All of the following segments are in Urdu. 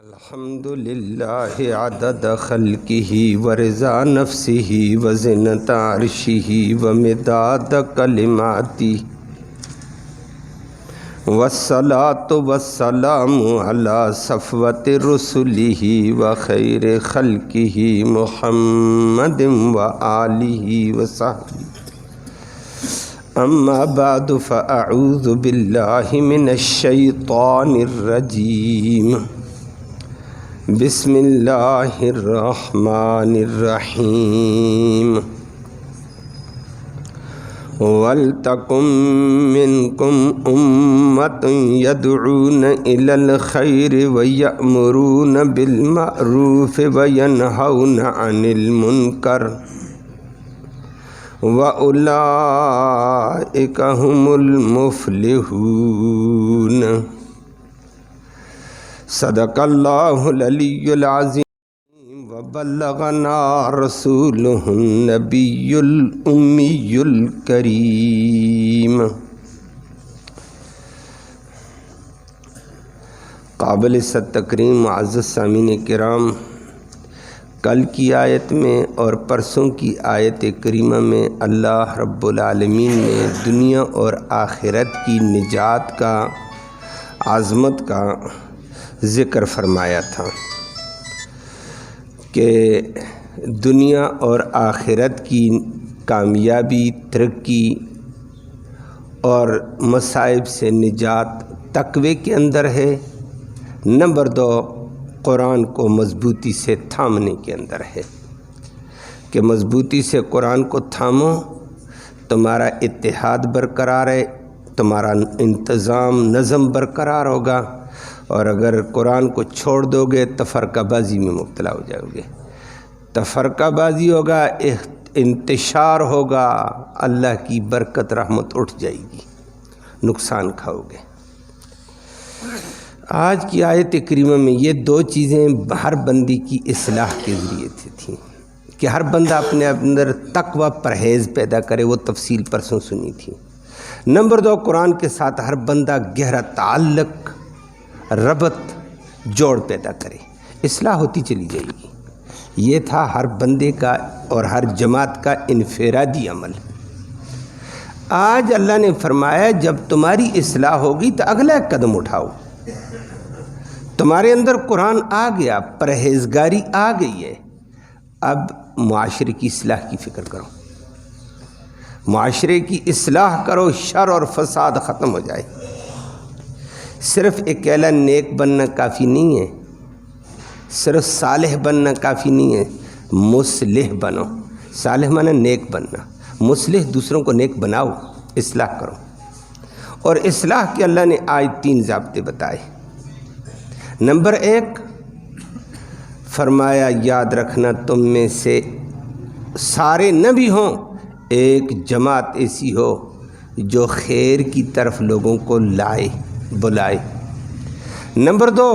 الحمد للہ عدد خلقہ ورضا نفسہ وزنۃ عرشہ ومداد کلماتہ والصلاۃ والسلام علی صفوۃ رسلہ وخیر خلقہ محمد وآلہ وصحبہ اما بعد فاعوذ باللہ من الشیطان الرجیم بسم اللہ الرحمن الرحیم وَلْتَكُن مِّنكُمْ أُمَّةٌ يَدْعُونَ إِلَى الْخَيْرِ وَيَأْمُرُونَ بِالْمَعْرُوفِ وَيَنْهَوْنَ عَنِ الْمُنكَرِ وَأُولَئِكَ هُمُ الْمُفْلِحُونَ صدق اللہ العلی العظیم وبلغنا رسولہ النبی الامی الکریم۔ قابل عزت تکریم معزز سامعین کرام، کل کی آیت میں اور پرسوں کی آیت کریمہ میں اللہ رب العالمین نے دنیا اور آخرت کی نجات کا، عظمت کا ذکر فرمایا تھا کہ دنیا اور آخرت کی کامیابی، ترقی اور مصائب سے نجات تقوی کے اندر ہے۔ نمبر 2، قرآن کو مضبوطی سے تھامنے کے اندر ہے کہ مضبوطی سے قرآن کو تھامو، تمہارا اتحاد برقرار ہے، تمہارا انتظام، نظم برقرار ہوگا، اور اگر قرآن کو چھوڑ دو گے تفرقہ بازی میں مبتلا ہو جاؤ گے، تفرقہ بازی ہوگا، انتشار ہوگا، اللہ کی برکت رحمت اٹھ جائے گی، نقصان کھاؤ گے۔ آج کی آیت کریمہ میں یہ 2 چیزیں ہر بندی کی اصلاح کے ذریعے تھیں کہ ہر بندہ اپنے اندر تقوی پرہیز پیدا کرے، وہ تفصیل پرسوں سنی تھی۔ نمبر 2، قرآن کے ساتھ ہر بندہ گہرا تعلق، ربط، جوڑ پیدا کرے، اصلاح ہوتی چلی جائے گی۔ یہ تھا ہر بندے کا اور ہر جماعت کا انفرادی عمل۔ آج اللہ نے فرمایا جب تمہاری اصلاح ہوگی تو اگلا ایک قدم اٹھاؤ۔ تمہارے اندر قرآن آ گیا، پرہیزگاری آ گئی ہے، اب معاشرے کی اصلاح کی فکر کرو، معاشرے کی اصلاح کرو، شر اور فساد ختم ہو جائے۔ صرف اکیلا نیک بننا کافی نہیں ہے، صرف صالح بننا کافی نہیں ہے، مصلح بنو۔ صالح معنی نیک بننا، مصلح دوسروں کو نیک بناؤ، اصلاح کرو۔ اور اصلاح کے اللہ نے آج 3 ضابطے بتائے۔ نمبر 1، فرمایا یاد رکھنا تم میں سے سارے نہ بھی ہوں، ایک جماعت ایسی ہو جو خیر کی طرف لوگوں کو لائے، بلائے۔ نمبر 2،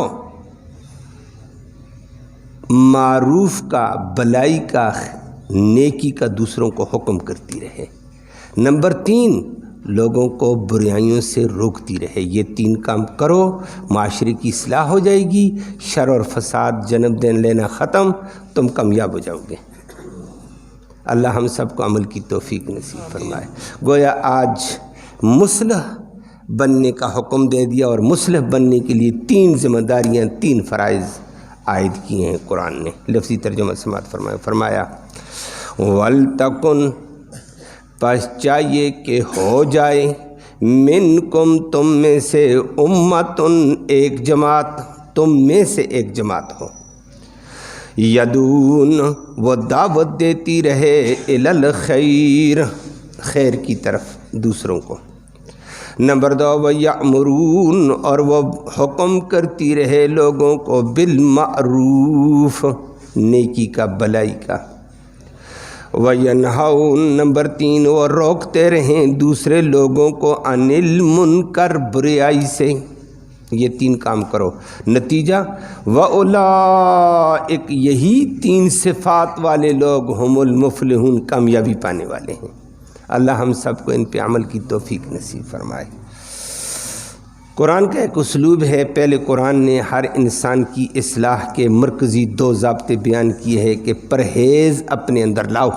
معروف کا، بلائی کا، نیکی کا دوسروں کو حکم کرتی رہے۔ نمبر 3، لوگوں کو برائیوں سے روکتی رہے۔ یہ 3 کام کرو، معاشرے کی اصلاح ہو جائے گی، شر اور فساد، جنم دین لینا ختم، تم کامیاب ہو جاؤ گے۔ اللہ ہم سب کو عمل کی توفیق نصیب فرمائے۔ گویا آج مصلح بننے کا حکم دے دیا، اور مصلح بننے کے لیے 3 ذمہ داریاں، 3 فرائض عائد کیے ہیں قرآن نے۔ لفظی ترجمہ سماعت فرمایا وَلْتَكُن، پس چاہیے کہ ہو جائے، منکم، تم میں سے، امتن، ایک جماعت، تم میں سے ایک جماعت ہو، یدعون، وہ دعوت دیتی رہے، الی الخیر، خیر کی طرف دوسروں کو۔ نمبر 2، وَيَأْمُرُونَ، اور وہ حکم کرتی رہے لوگوں کو، بالمعروف، نیکی کا، بلائی کا۔ وَيَنْهَوْنَ، نمبر 3، وہ روکتے رہیں دوسرے لوگوں کو، عَنِ الْمُنْكَرِ، برائی سے۔ یہ 3 کام کرو، نتیجہ وَأُولَئِكَ، یہی 3 صفات والے لوگ، ہم المفلحون، کامیابی پانے والے ہیں۔ اللہ ہم سب کو ان پہ عمل کی توفیق نصیب فرمائے۔ قرآن کا ایک اسلوب ہے. پہلے قرآن نے ہر انسان کی اصلاح کے مرکزی 2 ضابطے بیان کیے ہیں کہ پرہیز اپنے اندر لاؤ.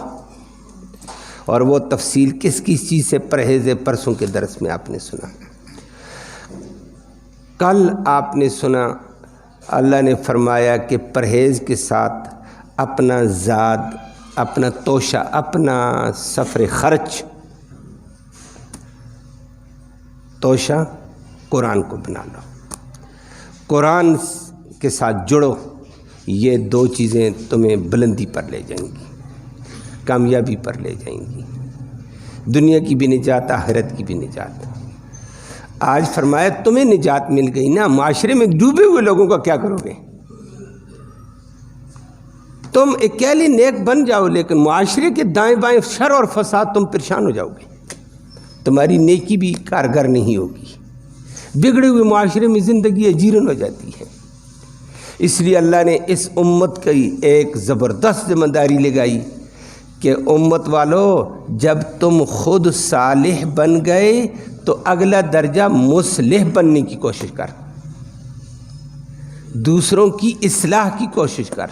اور وہ تفصیل کس کس چیز سے پرہیز ہے پرسوں کے درس میں آپ نے سنا. کل آپ نے سنا اللہ نے فرمایا کہ پرہیز کے ساتھ اپنا زاد، اپنا توشہ، اپنا سفر خرچ، توشہ قرآن کو بنا لو، قرآن کے ساتھ جڑو. یہ 2 چیزیں تمہیں بلندی پر لے جائیں گی، کامیابی پر لے جائیں گی، دنیا کی بھی نجات، آخرت کی بھی نجات. آج فرمایا تمہیں نجات مل گئی نا، معاشرے میں ڈوبے ہوئے لوگوں کا کیا کرو گے؟ تم اکیلے نیک بن جاؤ لیکن معاشرے کے دائیں بائیں شر اور فساد تم پریشان ہو جاؤ گے، تمہاری نیکی بھی کارگر نہیں ہوگی. بگڑے ہوئے معاشرے میں زندگی اجیرن ہو جاتی ہے. اس لیے اللہ نے اس امت کی ایک زبردست ذمہ داری لگائی کہ امت والو، جب تم خود صالح بن گئے تو اگلا درجہ مصلح بننے کی کوشش کر، دوسروں کی اصلاح کی کوشش کر.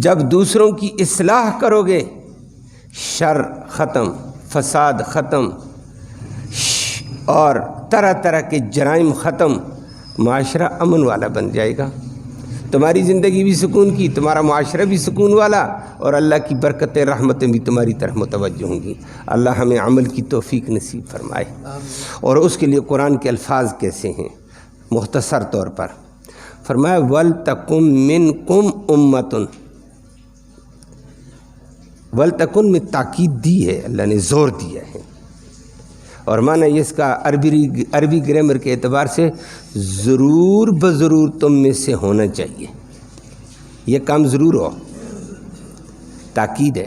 جب دوسروں کی اصلاح کرو گے، شر ختم، فساد ختم، اور طرح طرح کے جرائم ختم، معاشرہ امن والا بن جائے گا. تمہاری زندگی بھی سکون کی، تمہارا معاشرہ بھی سکون والا، اور اللہ کی برکتیں رحمتیں بھی تمہاری طرف متوجہ ہوں گی. اللہ ہمیں عمل کی توفیق نصیب فرمائے. اور اس کے لیے قرآن کے الفاظ کیسے ہیں؟ مختصر طور پر فرمایا وَلْتَكُن مِّنْكُمْ أُمَّةٌ. وَلْتَكُن میں تاکید دی ہے، اللہ نے زور دیا ہے. اور معنی اس کا عربی گرامر کے اعتبار سے ضرور بضرور تم میں سے ہونا چاہیے، یہ کام ضرور ہو، تاکید ہے.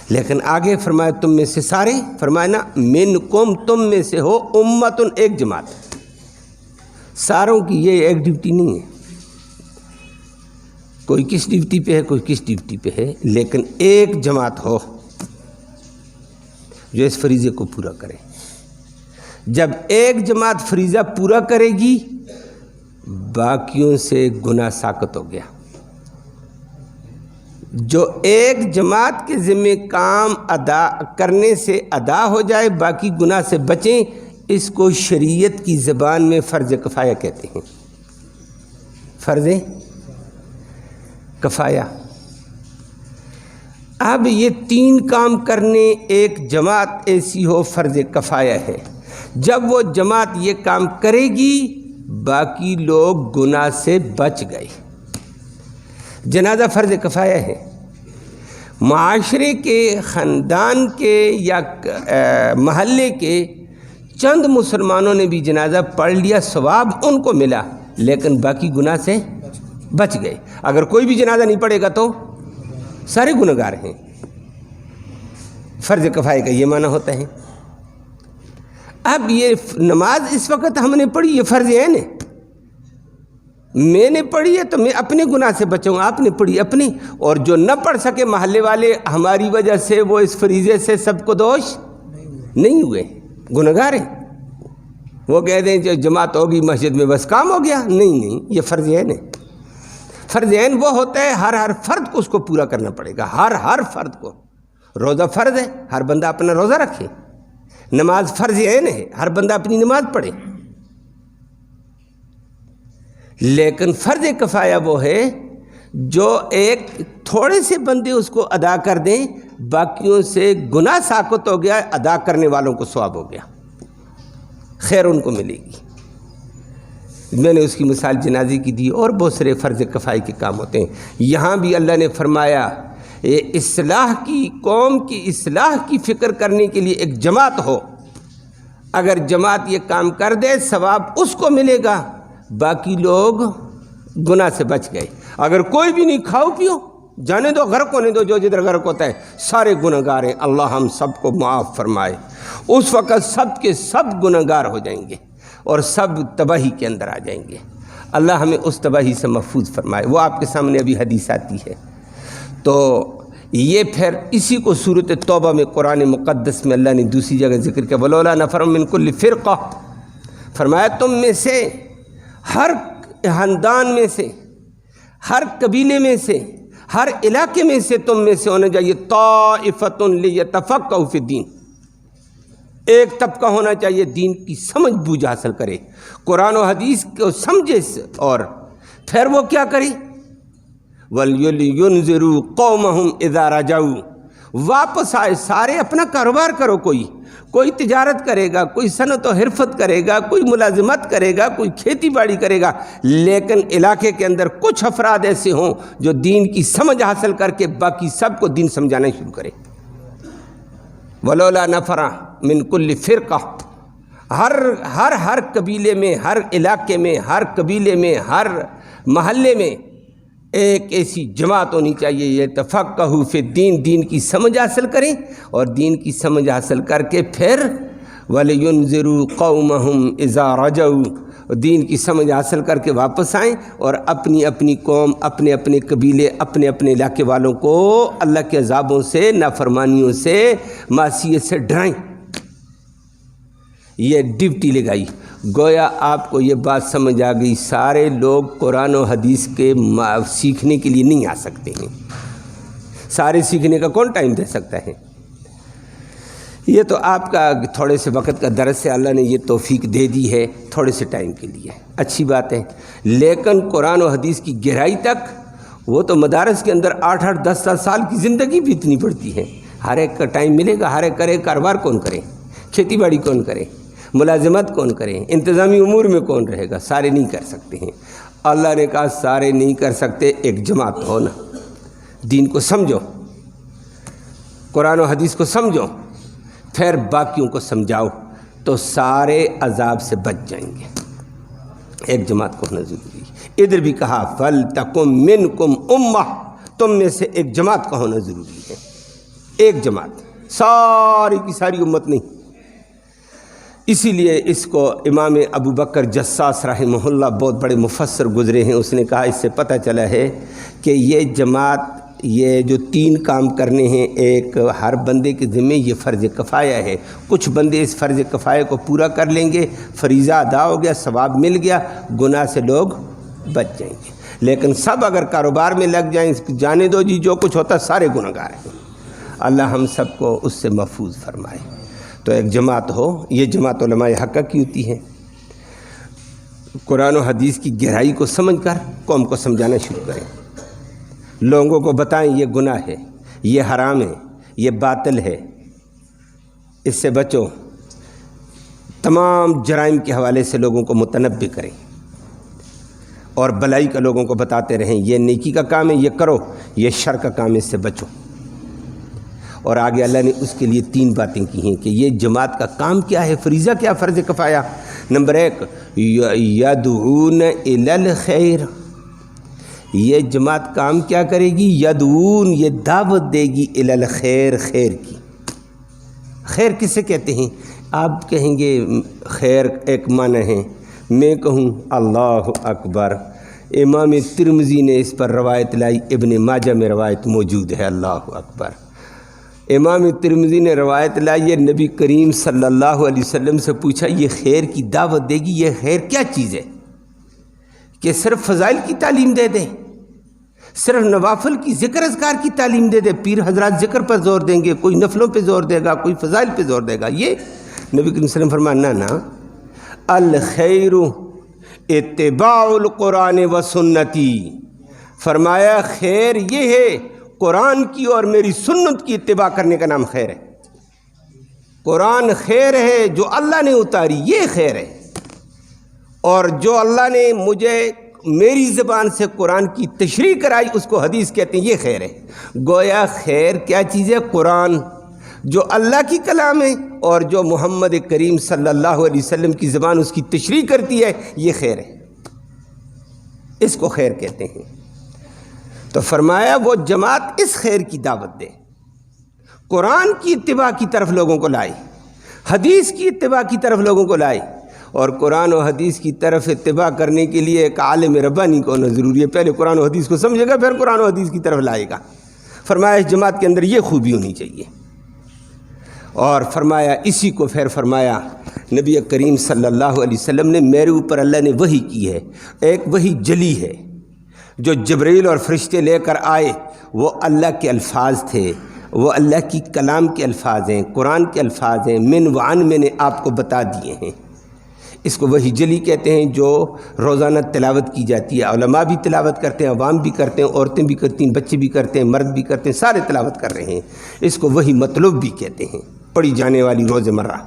لیکن آگے فرمایا تم میں سے سارے، فرمایا نا منکم، تم میں سے ہو، امتن، ایک جماعت. ساروں کی یہ ایک ڈیوٹی نہیں ہے، کوئی کس ڈیوٹی پہ ہے، کوئی کس ڈیوٹی پہ ہے، لیکن ایک جماعت ہو جو اس فریضے کو پورا کرے. جب ایک جماعت فریضہ پورا کرے گی، باقیوں سے گناہ ساقط ہو گیا. جو ایک جماعت کے ذمہ کام ادا کرنے سے ادا ہو جائے، باقی گناہ سے بچیں، اس کو شریعت کی زبان میں فرض کفایہ کہتے ہیں. فرض کفایہ. اب یہ 3 کام کرنے ایک جماعت ایسی ہو، فرض کفایہ ہے. جب وہ جماعت یہ کام کرے گی، باقی لوگ گناہ سے بچ گئے. جنازہ فرض کفایہ ہے. معاشرے کے، خاندان کے یا محلے کے چند مسلمانوں نے بھی جنازہ پڑھ لیا، ثواب ان کو ملا، لیکن باقی گناہ سے بچ گئے. اگر کوئی بھی جنازہ نہیں پڑھے گا تو سارے گنہگار ہیں. فرض کفایہ کا یہ معنی ہوتا ہے. اب یہ نماز اس وقت ہم نے پڑھی، یہ فرض عین ہے. میں نے پڑھی ہے تو میں اپنے گناہ سے بچوں، آپ نے پڑھی اپنی. اور جو نہ پڑھ سکے محلے والے، ہماری وجہ سے وہ اس فریضے سے سب کو دوش نہیں ہوئے، گنہگار ہیں. وہ کہہ دیں جو جماعت ہوگی مسجد میں بس کام ہو گیا، نہیں، یہ فرض عین ہے. فرض عین وہ ہوتا ہے ہر فرد کو اس کو پورا کرنا پڑے گا، ہر فرد کو. روزہ فرض ہے، ہر بندہ اپنا روزہ رکھے. نماز فرض عین ہے، ہر بندہ اپنی نماز پڑھے. لیکن فرض کفایہ وہ ہے جو ایک تھوڑے سے بندے اس کو ادا کر دیں، باقیوں سے گناہ ساقط ہو گیا، ادا کرنے والوں کو ثواب ہو گیا، خیر ان کو ملے گی. میں نے اس کی مثال جنازے کی دی، اور بہت سارے فرض کفایہ کے کام ہوتے ہیں. یہاں بھی اللہ نے فرمایا یہ اصلاح کی، قوم کی اصلاح کی فکر کرنے کے لیے ایک جماعت ہو. اگر جماعت یہ کام کر دے، ثواب اس کو ملے گا، باقی لوگ گناہ سے بچ گئے. اگر کوئی بھی نہیں، کھاؤ پیو، جانے دو، غرق ہونے دو، جو جدھر غرق ہوتا ہے، سارے گنہگار ہیں. اللہ ہم سب کو معاف فرمائے. اس وقت سب کے سب گنہگار ہو جائیں گے اور سب تباہی کے اندر آ جائیں گے. اللہ ہمیں اس تباہی سے محفوظ فرمائے. وہ آپ کے سامنے ابھی حدیث آتی ہے. تو یہ پھر اسی کو صورت توبہ میں قرآن مقدس میں اللہ نے دوسری جگہ ذکر کیا، ولولا نفر من کل فرقہ، فرمایا تم میں سے ہر خاندان میں سے، ہر قبیلے میں سے، ہر علاقے میں سے تم میں سے ہونا چاہیے طائفۃ لیتفقہوا فی الدین، ایک طبقہ ہونا چاہیے دین کی سمجھ بوجھ حاصل کرے، قرآن و حدیث کو سمجھے، اور پھر وہ کیا کرے، وَلْيُنذِرُوا قَوْمَهُمْ اِذَا رَجَعُوا، واپس آئے، سارے اپنا کاروبار کرو، کوئی تجارت کرے گا، کوئی صنعت و حرفت کرے گا، کوئی ملازمت کرے گا، کوئی کھیتی باڑی کرے گا، لیکن علاقے کے اندر کچھ افراد ایسے ہوں جو دین کی سمجھ حاصل کر کے باقی سب کو دین سمجھانا شروع کرے۔ وَلَوْلَا نَفَرَ مِن كُلِّ فِرْقَةٍ، ہر قبیلے میں، ہر علاقے میں، ہر قبیلے میں، ہر محلے میں ایک ایسی جماعت ہونی چاہیے یہ تفقہوا فی الدین، دین کی سمجھ حاصل کریں، اور دین کی سمجھ حاصل کر کے پھر وَلْيُنذِرُوا قَوْمَهُمْ اِذَا رَجَعُوا، دین کی سمجھ حاصل کر کے واپس آئیں اور اپنی اپنی قوم، اپنے اپنے قبیلے، اپنے اپنے علاقے والوں کو اللہ کے عذابوں سے، نافرمانیوں سے، معصیت سے ڈرائیں۔ یہ ڈیوٹی لگائی۔ گویا آپ کو یہ بات سمجھ آ گئی، سارے لوگ قرآن و حدیث کے سیکھنے کے لیے نہیں آ سکتے ہیں، سارے سیکھنے کا کون ٹائم دے سکتا ہے؟ یہ تو آپ کا تھوڑے سے وقت کا درس ہے، اللہ نے یہ توفیق دے دی ہے تھوڑے سے ٹائم کے لیے، اچھی بات ہے، لیکن قرآن و حدیث کی گہرائی تک وہ تو مدارس کے اندر 8-8 10-10 سال کی زندگی بیتنی پڑتی ہے، ہر ایک کا ٹائم ملے گا، ہر ایک کرے، کاروبار کون کرے، کھیتی باڑی کون کرے، ملازمت کون کرے، انتظامی امور میں کون رہے گا، سارے نہیں کر سکتے ہیں۔ اللہ نے کہا سارے نہیں کر سکتے، ایک جماعت ہونا، دین کو سمجھو، قرآن و حدیث کو سمجھو، پھر باقیوں کو سمجھاؤ تو سارے عذاب سے بچ جائیں گے۔ ایک جماعت کو ہونا ضروری ہے۔ ادھر بھی کہا فَلْتَكُن مِّنْكُمْ أُمَّةٌ، تم میں سے ایک جماعت کا ہونا ضروری ہے، ایک جماعت، ساری کی ساری امت نہیں۔ اسی لیے اس کو امام ابو بکر جساس رحمہ اللہ بہت بڑے مفسر گزرے ہیں، اس نے کہا اس سے پتہ چلا ہے کہ یہ جماعت، یہ جو 3 کام کرنے ہیں، ایک ہر بندے کے ذمہ یہ فرض کفایہ ہے، کچھ بندے اس فرض کفایہ کو پورا کر لیں گے، فریضہ ادا ہو گیا، ثواب مل گیا، گناہ سے لوگ بچ جائیں گے، لیکن سب اگر کاروبار میں لگ جائیں، جانے دو جی جو کچھ ہوتا سارے گناہ گار ہیں، اللہ ہم سب کو اس سے محفوظ فرمائے۔ تو ایک جماعت ہو، یہ جماعت علماء حق کی ہوتی ہے، قرآن و حدیث کی گہرائی کو سمجھ کر قوم کو سمجھانا شروع کریں، لوگوں کو بتائیں یہ گناہ ہے، یہ حرام ہے، یہ باطل ہے، اس سے بچو، تمام جرائم کے حوالے سے لوگوں کو متنبہ کریں اور بلائی کا لوگوں کو بتاتے رہیں، یہ نیکی کا کام ہے یہ کرو، یہ شر کا کام ہے اس سے بچو۔ اور آگے اللہ نے اس کے لیے 3 باتیں کی ہیں کہ یہ جماعت کا کام کیا ہے، فریضہ کیا، فرض کفایہ۔ نمبر 1 یدعون الی الخیر، یہ جماعت کام کیا کرے گی، یدعون، یہ دعوت دے گی، الی الخیر، خیر کی۔ خیر کسے کہتے ہیں؟ آپ کہیں گے خیر ایک معنی ہے، میں کہوں اللہ اکبر۔ امام ترمذی نے اس پر روایت لائی، ابن ماجہ میں روایت موجود ہے، اللہ اکبر۔ امام ترمذی نے روایت لائی، یہ نبی کریم صلی اللہ علیہ وسلم سے پوچھا یہ خیر کی دعوت دے گی، یہ خیر کیا چیز ہے؟ کہ صرف فضائل کی تعلیم دے دے، صرف نوافل کی ذکر اذکار کی تعلیم دے دے، پیر حضرات ذکر پر زور دیں گے، کوئی نفلوں پہ زور دے گا، کوئی فضائل پہ زور دے گا، یہ نبی کریم صلی اللہ علیہ وسلم فرمایا نا، الخیر اتباع القرآن و سنتی، فرمایا خیر یہ ہے قرآن کی اور میری سنت کی اتباع کرنے کا نام خیر ہے۔ قرآن خیر ہے جو اللہ نے اتاری، یہ خیر ہے، اور جو اللہ نے مجھے میری زبان سے قرآن کی تشریح کرائی اس کو حدیث کہتے ہیں، یہ خیر ہے۔ گویا خیر کیا چیز ہے؟ قرآن جو اللہ کی کلام ہے اور جو محمد کریم صلی اللہ علیہ وسلم کی زبان اس کی تشریح کرتی ہے، یہ خیر ہے، اس کو خیر کہتے ہیں۔ تو فرمایا وہ جماعت اس خیر کی دعوت دے، قرآن کی اتباع کی طرف لوگوں کو لائے، حدیث کی اتباع کی طرف لوگوں کو لائے، اور قرآن و حدیث کی طرف اتباع کرنے کے لیے ایک عالم ربانی کو ہونا ضروری ہے، پہلے قرآن و حدیث کو سمجھے گا پھر قرآن و حدیث کی طرف لائے گا۔ فرمایا اس جماعت کے اندر یہ خوبی ہونی چاہیے، اور فرمایا اسی کو پھر فرمایا نبی کریم صلی اللہ علیہ وسلم نے میرے اوپر اللہ نے وحی کی ہے، ایک وحی جلی ہے جو جبرائیل اور فرشتے لے کر آئے، وہ اللہ کے الفاظ تھے، وہ اللہ کی کلام کے الفاظ ہیں، قرآن کے الفاظ ہیں، من وعن میں نے آپ کو بتا دیے ہیں۔ اس کو وحی جلی کہتے ہیں جو روزانہ تلاوت کی جاتی ہے، علماء بھی تلاوت کرتے ہیں، عوام بھی کرتے ہیں، عورتیں بھی کرتی ہیں، بچے بھی کرتے ہیں، مرد بھی کرتے ہیں، سارے تلاوت کر رہے ہیں۔ اس کو وحی مطلوب بھی کہتے ہیں، پڑھی جانے والی روز مرہ۔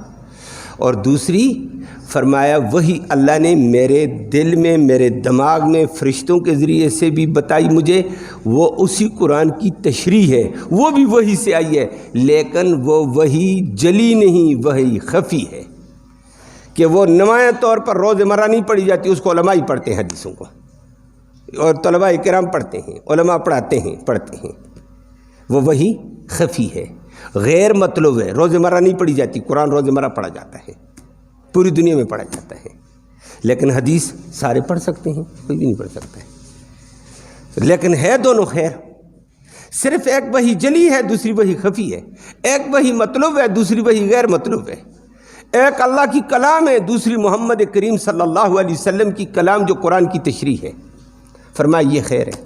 اور دوسری فرمایا وہی اللہ نے میرے دل میں، میرے دماغ میں فرشتوں کے ذریعے سے بھی بتائی مجھے، وہ اسی قرآن کی تشریح ہے، وہ بھی وحی سے آئی ہے، لیکن وہ وحی جلی نہیں، وحی خفی ہے کہ وہ نمایاں طور پر روز مرہ نہیں پڑھی جاتی، اس کو علماء ہی پڑھتے ہیں حدیثوں کو، اور طلباء کرام پڑھتے ہیں، علماء پڑھاتے ہیں، پڑھتے ہیں، وہ وحی خفی ہے، غیر مطلوب ہے، روز مرہ نہیں پڑھی جاتی۔ قرآن روز مرہ پڑھا جاتا ہے، پوری دنیا میں پڑھا جاتا ہے، لیکن حدیث سارے پڑھ سکتے ہیں، کوئی بھی نہیں پڑھ سکتا ہے، لیکن ہے دونوں خیر، صرف ایک وحی جلی ہے، دوسری وحی خفی ہے، ایک وحی مطلوب ہے، دوسری وحی غیر مطلوب ہے، ایک اللہ کی کلام ہے، دوسری محمد کریم صلی اللہ علیہ وسلم کی کلام جو قرآن کی تشریح ہے۔ فرمایا یہ خیر ہے،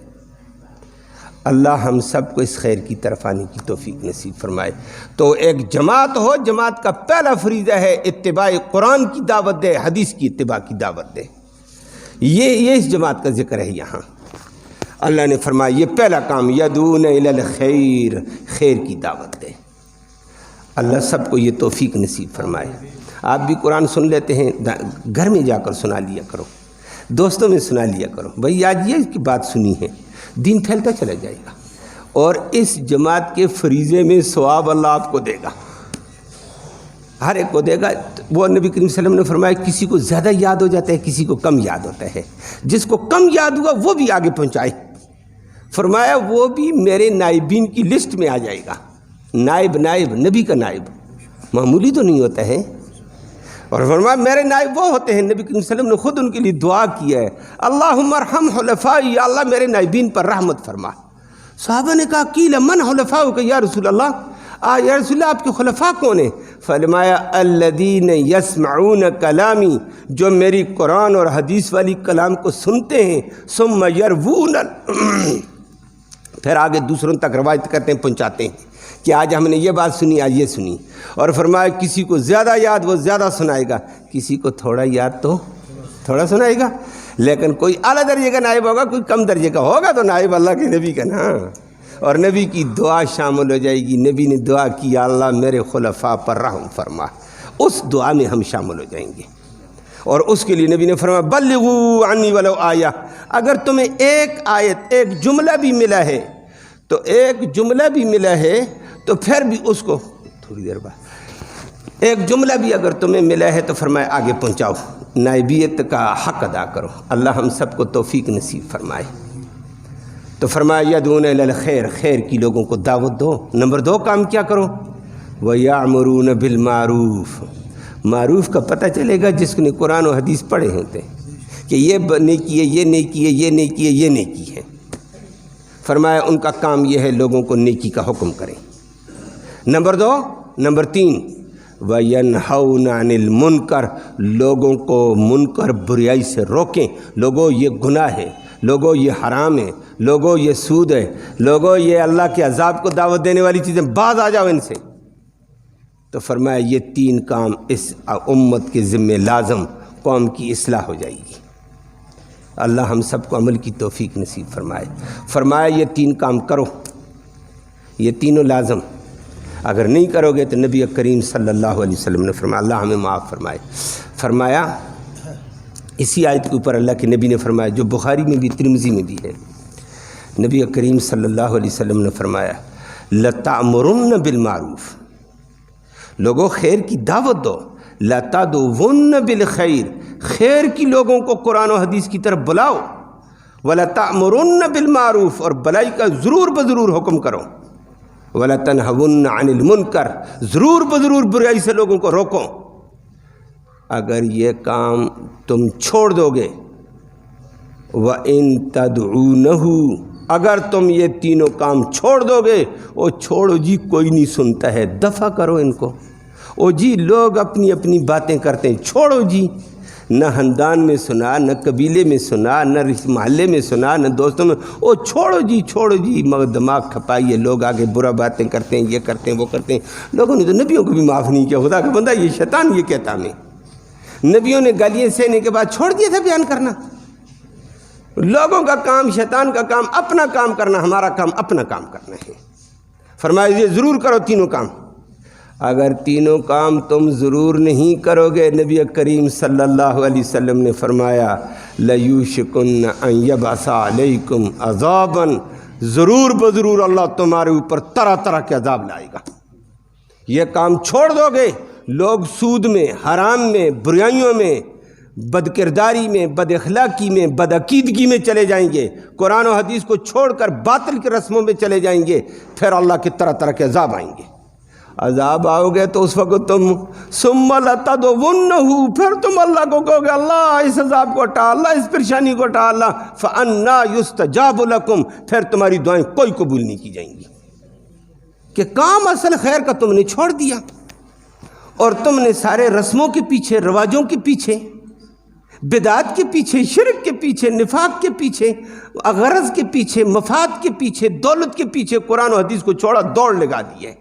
اللہ ہم سب کو اس خیر کی طرف آنے کی توفیق نصیب فرمائے۔ تو ایک جماعت ہو، جماعت کا پہلا فریضہ ہے اتباع قرآن کی دعوت دے، حدیث کی اتباع کی دعوت دے، یہ اس جماعت کا ذکر ہے یہاں۔ اللہ نے فرمایا یہ پہلا کام، یدعون الی الخیر، خیر کی دعوت دے۔ اللہ سب کو یہ توفیق نصیب فرمائے۔ آپ بھی قرآن سن لیتے ہیں، گھر میں جا کر سنا لیا کرو، دوستوں میں سنا لیا کرو، بھئی آج یہ کی بات سنی ہے، دین پھیلتا چلا جائے گا، اور اس جماعت کے فریضے میں ثواب اللہ آپ کو دے گا، ہر ایک کو دے گا۔ وہ نبی کریم صلی اللہ علیہ وسلم نے فرمایا کسی کو زیادہ یاد ہو جاتا ہے، کسی کو کم یاد ہوتا ہے، جس کو کم یاد ہوا وہ بھی آگے پہنچائے۔ فرمایا وہ بھی میرے نائبین کی لسٹ میں آ جائے گا۔ نائب نبی کا نائب معمولی تو نہیں ہوتا ہے، اور فرمایا میرے نائب وہ ہوتے ہیں، نبی کریم صلی اللہ علیہ وسلم نے خود ان کے لیے دعا کی ہے، اللہم ارحم حلفائی، یا اللہ میرے نائبین پر رحمت فرما۔ صحابہ نے کہا قیل من حلفاؤک یا رسول اللہ، یا رسول اللہ آپ کے خلفاء کون ہیں؟ فرمایا الذین یسمعون کلامی، جو میری قرآن اور حدیث والی کلام کو سنتے ہیں، ثم یروون، پھر آگے دوسروں تک روایت کرتے ہیں، پہنچاتے ہیں کہ آج ہم نے یہ بات سنی، آج یہ سنی۔ اور فرمایا کسی کو زیادہ یاد وہ زیادہ سنائے گا، کسی کو تھوڑا یاد تو تھوڑا سنائے گا، لیکن کوئی اعلیٰ درجے کا نائب ہوگا، کوئی کم درجے کا ہوگا، تو نائب اللہ کے نبی کا نا، اور نبی کی دعا شامل ہو جائے گی۔ نبی نے دعا کی یا اللہ میرے خلفاء پر رحم فرما، اس دعا میں ہم شامل ہو جائیں گے، اور اس کے لیے نبی نے فرمایا بلغوا عنی ولو آیہ، اگر تمہیں ایک آیت، ایک جملہ بھی ملا ہے، تو ایک جملہ بھی ملا ہے تو پھر بھی اس کو تھوڑی دیر بعد ایک جملہ بھی اگر تمہیں ملا ہے تو فرمایا آگے پہنچاؤ، نائبیت کا حق ادا کرو۔ اللہ ہم سب کو توفیق نصیب فرمائے۔ تو فرمایا یدعون الی الخیر، خیر کی لوگوں کو دعوت دو۔ نمبر 2 کام کیا کرو؟ وَيَعْمُرُونَ بِالْمَعْرُوفِ، معروف کا پتہ چلے گا جس نے قرآن و حدیث پڑھے ہوتے کہ یہ نیکی ہے، یہ نیکی ہے، یہ نیکی ہے، یہ نیکی ہے۔ فرمایا ان کا کام یہ ہے لوگوں کو نیکی کا حکم کریں۔ نمبر 3 وَيَنْهَوْنَ عَنِ الْمُنْكَرِ، لوگوں کو منکر بریائی سے روکیں۔ لوگوں یہ گناہ ہے، لوگوں یہ حرام ہے، لوگوں یہ سود ہے، لوگوں یہ اللہ کے عذاب کو دعوت دینے والی چیزیں، باز آ جاؤ ان سے۔ تو فرمایا یہ 3 کام اس امت کے ذمہ لازم، قوم کی اصلاح ہو جائے گی۔ اللہ ہم سب کو عمل کی توفیق نصیب فرمائے۔ فرمایا یہ 3 کام کرو، یہ تینوں لازم، اگر نہیں کرو گے تو نبی کریم صلی اللہ علیہ وسلم نے فرمایا اللہ ہمیں معاف فرمائے۔ فرمایا اسی آیت کے اوپر اللہ کے نبی نے فرمایا، جو بخاری میں بھی ترمذی میں بھی ہے، نبی کریم صلی اللہ علیہ وسلم نے فرمایا لَتَأْمُرُنَّ بِالْمَعْرُوفِ، لوگوں خیر کی دعوت دو، لَتَدْعُونَ بِالْخَيْرِ، خیر کی لوگوں کو قرآن و حدیث کی طرف بلاؤ، وَلَتَأْمُرُنَّ بِالْمَعْرُوفِ، اور بلائی کا ضرور بضرور حکم کرو، وَلَتَنْهَوُنَّ عَنِ الْمُنْكَرِ، ضرور بضرور برائی سے لوگوں کو روکو۔ اگر یہ کام تم چھوڑ دو گے، وَإِن تَدْعُونَهُ، اگر تم یہ تینوں کام چھوڑ دو گے، او چھوڑو جی کوئی نہیں سنتا ہے، دفع کرو ان کو، او جی لوگ اپنی اپنی باتیں کرتے ہیں، چھوڑو جی، نہ خاندان میں سنا، نہ قبیلے میں سنا، نہ محلے میں سنا، نہ دوستوں میں، او چھوڑو جی، مگر دماغ کھپائیے، لوگ آگے برا باتیں کرتے ہیں، یہ کرتے ہیں وہ کرتے ہیں۔ لوگوں نے تو نبیوں کو بھی معاف نہیں کیا، خدا کا بندہ یہ شیطان یہ کہتا ہمیں، نبیوں نے گالیاں سہنے کے بعد چھوڑ دیا تھا بیان کرنا۔ لوگوں کا کام، شیطان کا کام اپنا کام کرنا، ہمارا کام اپنا کام کرنا ہے۔ فرمایا یہ ضرور کرو تینوں کام۔ اگر تینوں کام تم ضرور نہیں کرو گے، نبی کریم صلی اللہ علیہ وسلم نے فرمایا لَيُوشِكُنَّ أَن يَبْعَثَ عَلَيْكُمْ عَذَابًا، ضرور بضرور اللہ تمہارے اوپر طرح طرح کے عذاب لائے گا۔ یہ کام چھوڑ دو گے، لوگ سود میں، حرام میں، برائیوں میں، بد کرداری میں، بد اخلاقی میں، بد عقیدگی میں چلے جائیں گے، قرآن و حدیث کو چھوڑ کر باطل کی رسموں میں چلے جائیں گے، پھر اللہ کے طرح طرح کے عذاب آئیں گے۔ عذاب آؤ گے تو اس وقت تم ثم لتدعونہ، پھر تم اللہ کو کہو گے اللہ اس عذاب کو ہٹا، اللہ اس پریشانی کو ہٹا، اللہ فَأَنَّا يُسْتَجَابُ لَكُمْ، پھر تمہاری دعائیں کوئی قبول نہیں کی جائیں گی، کہ کام اصل خیر کا تم نے چھوڑ دیا، اور تم نے سارے رسموں کے پیچھے، رواجوں کے پیچھے، بدعات کے پیچھے، شرک کے پیچھے، نفاق کے پیچھے، غرض کے پیچھے، مفاد کے پیچھے، دولت کے پیچھے قرآن و حدیث کو چھوڑا، دوڑ لگا دی ہے،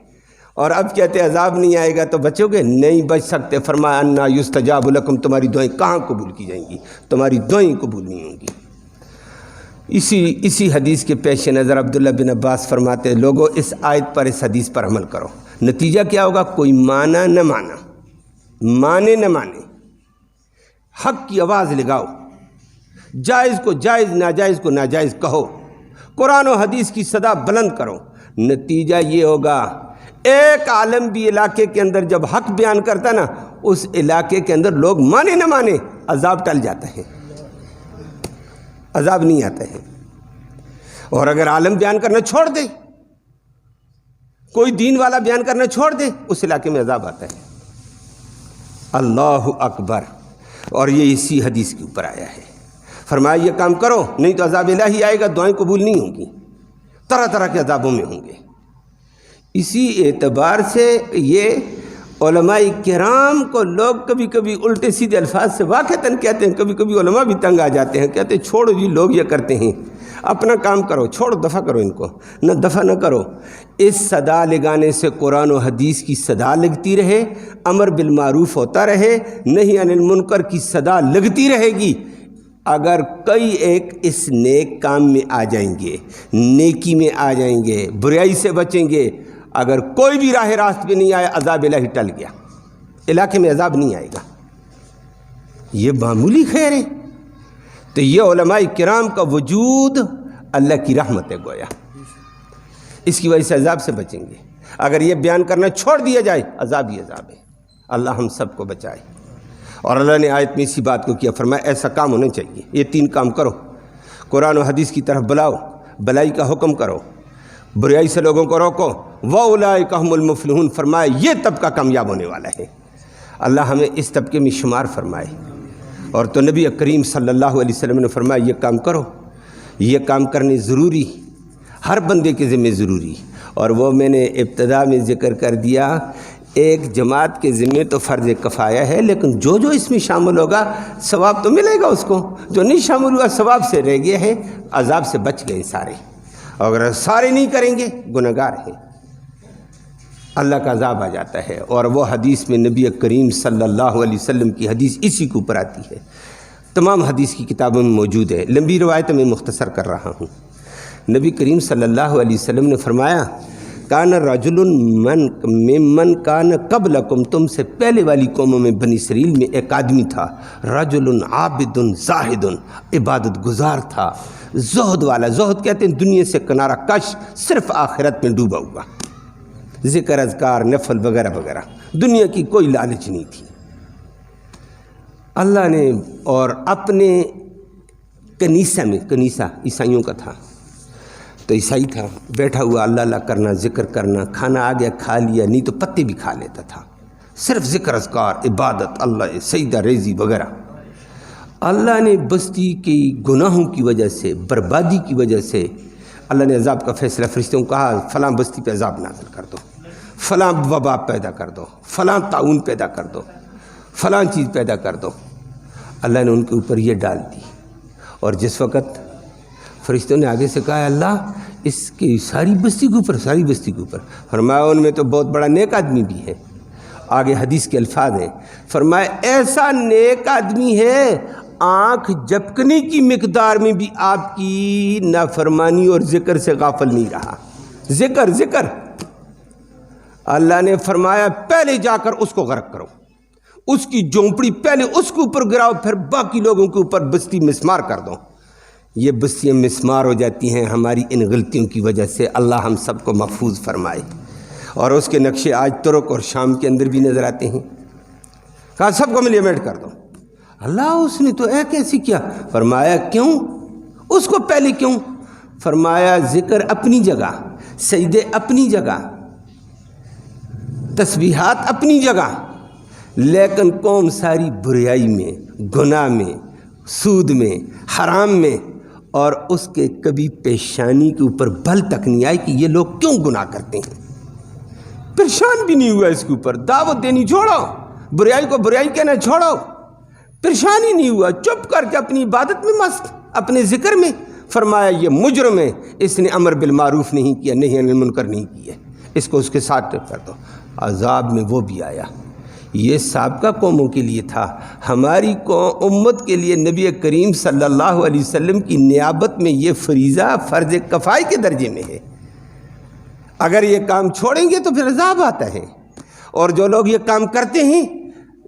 اور اب کہتے عذاب نہیں آئے گا تو بچو گے؟ نہیں بچ سکتے۔ فرمایا انا یستجاب لکم، تمہاری دعائیں کہاں قبول کی جائیں گی؟ تمہاری دعائیں قبول نہیں ہوں گی۔ اسی حدیث کے پیش نظر عبداللہ بن عباس فرماتے ہیں لوگوں اس آیت پر، اس حدیث پر عمل کرو، نتیجہ کیا ہوگا؟ کوئی مانا نہ مانا، مانے نہ مانے، حق کی آواز لگاؤ، جائز کو جائز، ناجائز کو ناجائز کہو، قرآن و حدیث کی صدا بلند کرو۔ نتیجہ یہ ہوگا ایک عالم بھی علاقے کے اندر جب حق بیان کرتا نا، اس علاقے کے اندر لوگ مانے نہ مانے، عذاب ٹل جاتا ہے، عذاب نہیں آتا ہے۔ اور اگر عالم بیان کرنا چھوڑ دے، کوئی دین والا بیان کرنا چھوڑ دے، اس علاقے میں عذاب آتا ہے۔ اللہ اکبر۔ اور یہ اسی حدیث کے اوپر آیا ہے، فرمایا یہ کام کرو نہیں تو عذاب الہی آئے گا، دعائیں قبول نہیں ہوں گی، طرح طرح کے عذابوں میں ہوں گے۔ اسی اعتبار سے یہ علماء کرام کو لوگ کبھی کبھی الٹے سیدھے الفاظ سے واقعتاً کہتے ہیں، کبھی کبھی علماء بھی تنگ آ جاتے ہیں، کہتے ہیں چھوڑو جی لوگ یہ کرتے ہیں، اپنا کام کرو، چھوڑو، دفع کرو ان کو، نہ دفع نہ کرو۔ اس صدا لگانے سے قرآن و حدیث کی صدا لگتی رہے، امر بالمعروف ہوتا رہے، نہی عن المنکر کی صدا لگتی رہے گی۔ اگر کئی ایک اس نیک کام میں آ جائیں گے، نیکی میں آ جائیں گے، برائی سے بچیں گے، اگر کوئی بھی راہ راست پہ نہیں آیا، عذاب الہی ٹل گیا، علاقے میں عذاب نہیں آئے گا۔ یہ معمولی خیر ہے۔ تو یہ علماء کرام کا وجود اللہ کی رحمت ہے گویا، اس کی وجہ سے عذاب سے بچیں گے۔ اگر یہ بیان کرنا چھوڑ دیا جائے، عذاب ہی عذاب ہے۔ اللہ ہم سب کو بچائے۔ اور اللہ نے آیت میں اسی بات کو کیا، فرمایا ایسا کام ہونا چاہیے، یہ تین کام کرو، قرآن و حدیث کی طرف بلاؤ، بلائی کا حکم کرو، برائی سے لوگوں کو روکو، وَأُولَٰئِکَ هُمُ الْمُفْلِحُونَ، فرمایا یہ طبقہ کامیاب ہونے والا ہے۔ اللہ ہمیں اس طبقے میں شمار فرمائے۔ اور تو نبی کریم صلی اللہ علیہ وسلم نے فرمایا یہ کام کرو، یہ کام کرنے ضروری، ہر بندے کے ذمہ ضروری۔ اور وہ میں نے ابتدا میں ذکر کر دیا، ایک جماعت کے ذمہ تو فرض کفایہ ہے، لیکن جو جو اس میں شامل ہوگا ثواب تو ملے گا اس کو، جو نہیں شامل ہوا ثواب سے رہ گیا ہے، عذاب سے بچ گئے سارے۔ اگر سارے نہیں کریں گے گنہگار ہیں، اللہ کا عذاب آ جاتا ہے۔ اور وہ حدیث میں نبی کریم صلی اللہ علیہ وسلم کی حدیث اسی کے اوپر آتی ہے، تمام حدیث کی کتابوں میں موجود ہے، لمبی روایت میں مختصر کر رہا ہوں۔ نبی کریم صلی اللہ علیہ وسلم نے فرمایا کان رجل من کان قبلکم، تم سے پہلے والی قوموں میں بنی اسرائیل میں ایک آدمی تھا، رجل عابد زاہد، عبادت گزار تھا، زہد والا، زہد کہتے ہیں دنیا سے کنارہ کش، صرف آخرت میں ڈوبا ہوا، ذکر اذکار نفل وغیرہ وغیرہ، دنیا کی کوئی لالچ نہیں تھی۔ اللہ نے اور اپنے کنیسہ میں، کنیسہ عیسائیوں کا تھا، تو عیسائی تھا، بیٹھا ہوا اللہ اللہ کرنا، ذکر کرنا، کھانا آ گیا کھا لیا، نہیں تو پتے بھی کھا لیتا تھا، صرف ذکر اذکار، عبادت، اللہ سجدہ ریزی وغیرہ۔ اللہ نے بستی کی گناہوں کی وجہ سے، بربادی کی وجہ سے اللہ نے عذاب کا فیصلہ فرشتوں کو کہا فلاں بستی پہ عذاب نازل کر دو، فلاں وبا پیدا کر دو، فلاں طاعون پیدا کر دو، فلاں چیز پیدا کر دو۔ اللہ نے ان کے اوپر یہ ڈال دی، اور جس وقت فرشتوں نے آگے سے کہا اللہ اس کی ساری بستی کے اوپر، فرمایا ان میں تو بہت بڑا نیک آدمی بھی ہے۔ آگے حدیث کے الفاظ ہیں، فرمایا ایسا نیک آدمی ہے آنکھ جھپکنے کی مقدار میں بھی آپ کی نافرمانی اور ذکر سے غافل نہیں رہا۔ ذکر اللہ نے فرمایا پہلے جا کر اس کو غرق کرو، اس کی جھونپڑی پہلے اس کے اوپر گراؤ، پھر باقی لوگوں کے اوپر بستی مسمار کر دو۔ یہ بستیاں مسمار ہو جاتی ہیں ہماری ان غلطیوں کی وجہ سے۔ اللہ ہم سب کو محفوظ فرمائے۔ اور اس کے نقشے آج ترک اور شام کے اندر بھی نظر آتے ہیں۔ کہا سب کو ملیمنٹ کر دو۔ اللہ اس نے تو ایک ایسی کیا، فرمایا کیوں، اس کو پہلے کیوں؟ فرمایا ذکر اپنی جگہ، سجدے اپنی جگہ، تسبیحات اپنی جگہ، لیکن قوم ساری بریائی میں، گناہ میں، سود میں، حرام میں، اور اس کے کبھی پیشانی کے اوپر بل تک نہیں آئی کہ یہ لوگ کیوں گناہ کرتے ہیں۔ پریشان بھی نہیں ہوا اس کے اوپر، دعوت دینی چھوڑو، برائی کو برائی کہنا چھوڑو، پریشان ہی نہیں ہوا، چپ کر کے اپنی عبادت میں مست، اپنے ذکر میں۔ فرمایا یہ مجرم ہے، اس نے امر بالمعروف نہیں کیا، نہی عن المنکر نہیں کیا، اس کو اس کے ساتھ کر دو۔ عذاب میں وہ بھی آیا۔ یہ سابقہ قوموں کے لیے تھا، ہماری امت کے لیے نبی کریم صلی اللہ علیہ وسلم کی نیابت میں یہ فریضہ فرض کفائی کے درجے میں ہے۔ اگر یہ کام چھوڑیں گے تو پھر عذاب آتا ہے، اور جو لوگ یہ کام کرتے ہیں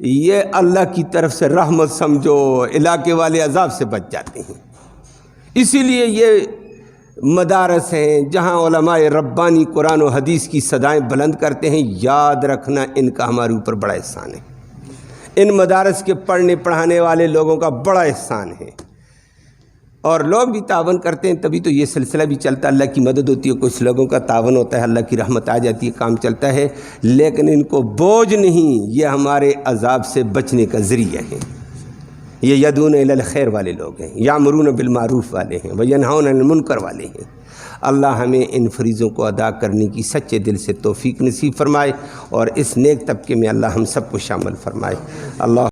یہ اللہ کی طرف سے رحمت سمجھو، علاقے والے عذاب سے بچ جاتے ہیں۔ اسی لیے یہ مدارس ہیں جہاں علماء ربانی قرآن و حدیث کی صدائیں بلند کرتے ہیں، یاد رکھنا ان کا ہمارے اوپر بڑا احسان ہے، ان مدارس کے پڑھنے پڑھانے والے لوگوں کا بڑا احسان ہے، اور لوگ بھی تعاون کرتے ہیں، تبھی تو یہ سلسلہ بھی چلتا ہے، اللہ کی مدد ہوتی ہے، کچھ لوگوں کا تعاون ہوتا ہے، اللہ کی رحمت آ جاتی ہے، کام چلتا ہے، لیکن ان کو بوجھ نہیں، یہ ہمارے عذاب سے بچنے کا ذریعہ ہیں۔ یہ یدعون الی الخیر والے لوگ ہیں، یامرون بالمعروف والے ہیں، وینہون عن المنکر والے ہیں۔ اللہ ہمیں ان فریضوں کو ادا کرنے کی سچے دل سے توفیق نصیب فرمائے، اور اس نیک طبقے میں اللہ ہم سب کو شامل فرمائے۔ اللہ